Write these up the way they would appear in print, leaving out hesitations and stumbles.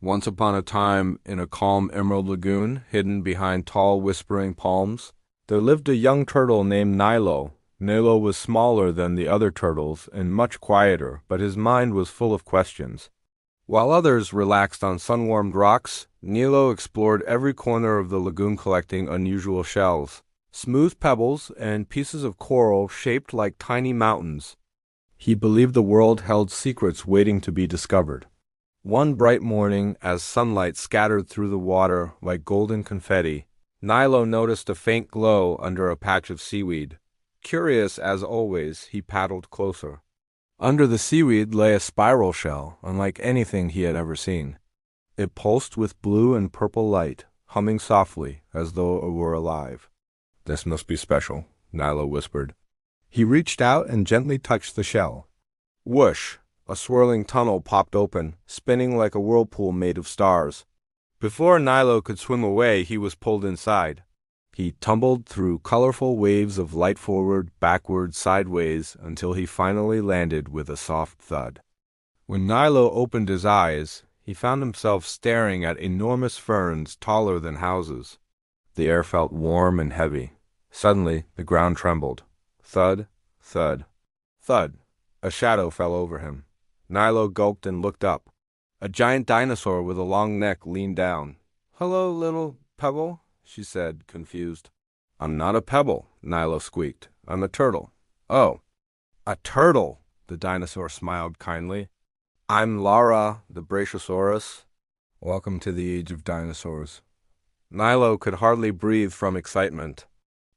Once upon a time, in a calm emerald lagoon hidden behind tall whispering palms, there lived a young turtle named Nilo. Nilo was smaller than the other turtles and much quieter, but his mind was full of questions. While others relaxed on sun-warmed rocks, Nilo explored every corner of the lagoon collecting unusual shells, smooth pebbles, and pieces of coral shaped like tiny mountains. He believed the world held secrets waiting to be discovered. One bright morning, as sunlight scattered through the water like golden confetti, Nilo noticed a faint glow under a patch of seaweed. Curious as always, he paddled closer. Under the seaweed lay a spiral shell, unlike anything he had ever seen. It pulsed with blue and purple light, humming softly as though it were alive. "This must be special," Nilo whispered. He reached out and gently touched the shell. Whoosh! A swirling tunnel popped open, spinning like a whirlpool made of stars. Before Nilo could swim away, he was pulled inside. He tumbled through colorful waves of light forward, backward, sideways, until he finally landed with a soft thud. When Nilo opened his eyes, he found himself staring at enormous ferns taller than houses. The air felt warm and heavy. Suddenly, the ground trembled. Thud, thud, thud. A shadow fell over him. Nilo gulped and looked up. A giant dinosaur with a long neck leaned down. "Hello, little pebble," she said, confused. "I'm not a pebble," Nilo squeaked. "I'm a turtle." "Oh, a turtle," the dinosaur smiled kindly. "I'm Lara, the Brachiosaurus. Welcome to the Age of Dinosaurs." Nilo could hardly breathe from excitement.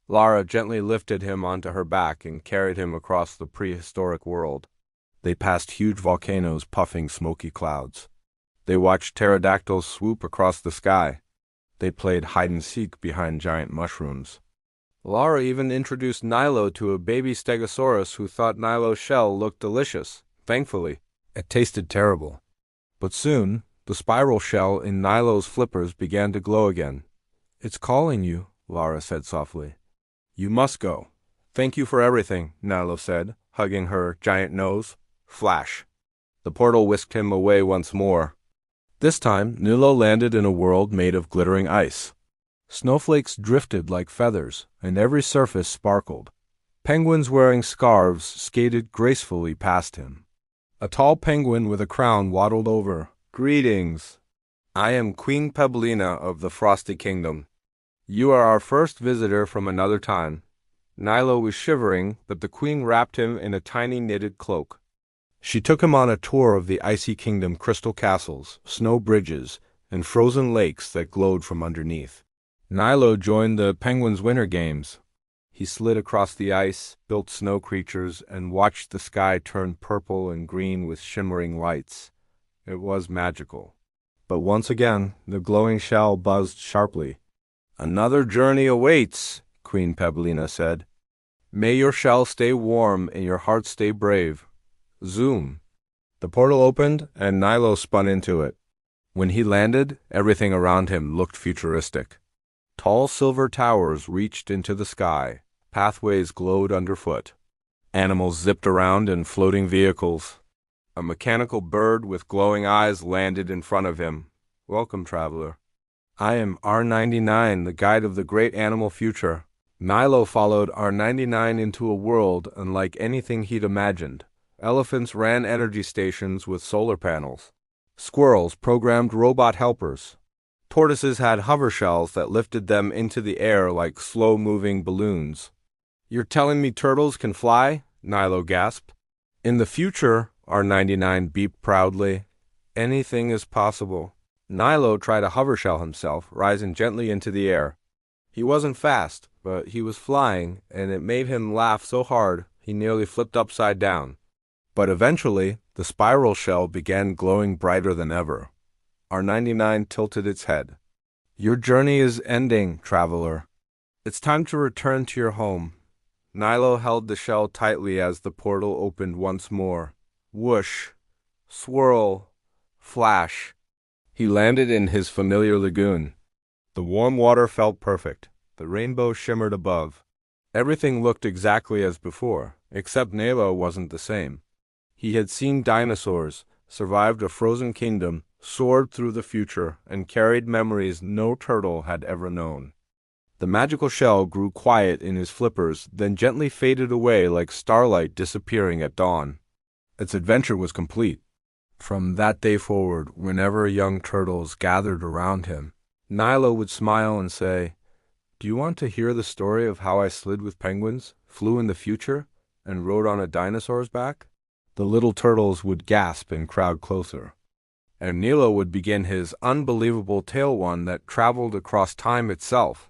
Lara gently lifted him onto her back and carried him across the prehistoric world. They passed huge volcanoes puffing smoky clouds. They watched pterodactyls swoop across the sky. They played hide-and-seek behind giant mushrooms. Lara even introduced Nilo to a baby stegosaurus who thought Nilo's shell looked delicious. Thankfully, it tasted terrible. But soon, the spiral shell in Nilo's flippers began to glow again. "It's calling you," Lara said softly. "You must go. Thank you for everything," Nilo said, hugging her giant nose. Flash. The portal whisked him away once more. This time, Nilo landed in a world made of glittering ice. Snowflakes drifted like feathers, and every surface sparkled. Penguins wearing scarves skated gracefully past him. A tall penguin with a crown waddled over. "Greetings. I am Queen Pebbleina of the Frosty Kingdom. You are our first visitor from another time." Nilo was shivering, but the queen wrapped him in a tiny knitted cloak. She took him on a tour of the icy kingdom, crystal castles, snow bridges, and frozen lakes that glowed from underneath. Nilo joined the penguins' winter games. He slid across the ice, built snow creatures, and watched the sky turn purple and green with shimmering lights. It was magical. But once again, the glowing shell buzzed sharply. "Another journey awaits," Queen Pebbleina said. "May your shell stay warm and your heart stay brave." Zoom. The portal opened, and Nilo spun into it. When he landed, everything around him looked futuristic. Tall silver towers reached into the sky. Pathways glowed underfoot. Animals zipped around in floating vehicles. A mechanical bird with glowing eyes landed in front of him. "Welcome, traveler. I am R99, the guide of the great animal future." Nilo followed R99 into a world unlike anything he'd imagined. Elephants ran energy stations with solar panels. Squirrels programmed robot helpers. Tortoises had hover shells that lifted them into the air like slow-moving balloons. "You're telling me turtles can fly?" Nilo gasped. "In the future," R99 beeped proudly, "anything is possible." Nilo tried a hover shell himself, rising gently into the air. He wasn't fast, but he was flying, and it made him laugh so hard he nearly flipped upside down. But eventually, the spiral shell began glowing brighter than ever. R99 tilted its head. "Your journey is ending, traveler. It's time to return to your home." Nilo held the shell tightly as the portal opened once more. Whoosh! Swirl! Flash! He landed in his familiar lagoon. The warm water felt perfect. The rainbow shimmered above. Everything looked exactly as before, except Nilo wasn't the same. He had seen dinosaurs, survived a frozen kingdom, soared through the future, and carried memories no turtle had ever known. The magical shell grew quiet in his flippers, then gently faded away like starlight disappearing at dawn. Its adventure was complete. From that day forward, whenever young turtles gathered around him, Nilo would smile and say, "Do you want to hear the story of how I slid with penguins, flew in the future, and rode on a dinosaur's back?" The little turtles would gasp and crowd closer. And Nilo would begin his unbelievable tale, one that traveled across time itself.